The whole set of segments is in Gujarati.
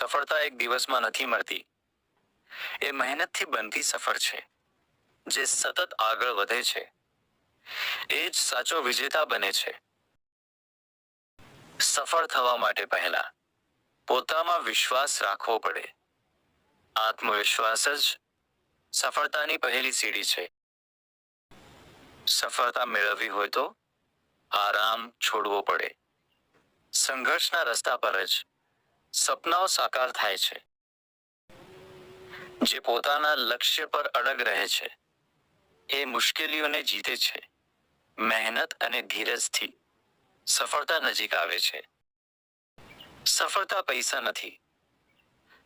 સફળતા એક દિવસમાં નથી મળતી. એ મહેનતથી બનતી સફર છે. જે સતત આગળ વધે છે એ જ સાચો વિજેતા બને છે. સફળ થવા માટે પહેલા પોતામાં વિશ્વાસ રાખવો પડે. આત્મવિશ્વાસ જ સફળતાની પહેલી સીડી છે. સફળતા મેળવવી હોય તો આરામ છોડવો પડે. સંઘર્ષના રસ્તા પર જ સપનાઓ સાકાર થાય છે. જે પોતાના લક્ષ્ય પર અડગ રહે છે એ મુશ્કેલીઓને જીતે છે. મહેનત અને ધીરજથી સફળતા નજીક આવે છે. સફળતા પૈસા નથી,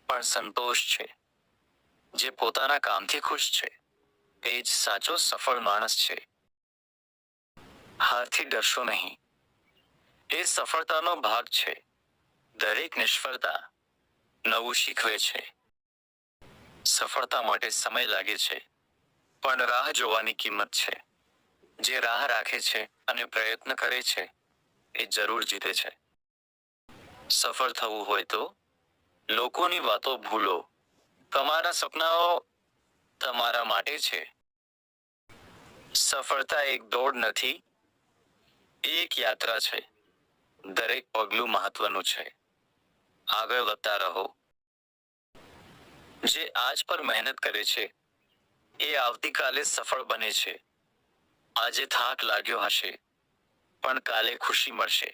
પણ સંતોષ છે. જે પોતાના કામથી ખુશ છે એ જ સાચો સફળ માણસ છે. હારથી ડરશો નહીં, એ સફળતાનો ભાગ છે. દરેક નિષ્ફળતા નવું શીખવે છે. સફળતા માટે સમય લાગે છે, પણ રાહ જોવાની કિંમત છે. જે રાહ રાખે છે અને પ્રયત્ન કરે છે એ જરૂર જીતે છે. સફળ થવું હોય તો લોકોની વાતો ભૂલો. તમારા સપનાઓ તમારા માટે છે. સફળતા એક દોડ નથી, એક યાત્રા છે. દરેક પગલું મહત્વનું છે. આગળ વધતા રહો. જે આજ પર મહેનત કરે છે એ આવતીકાલે સફળ બને છે. આજે થાક લાગ્યો હશે, પણ કાલે ખુશી મળશે.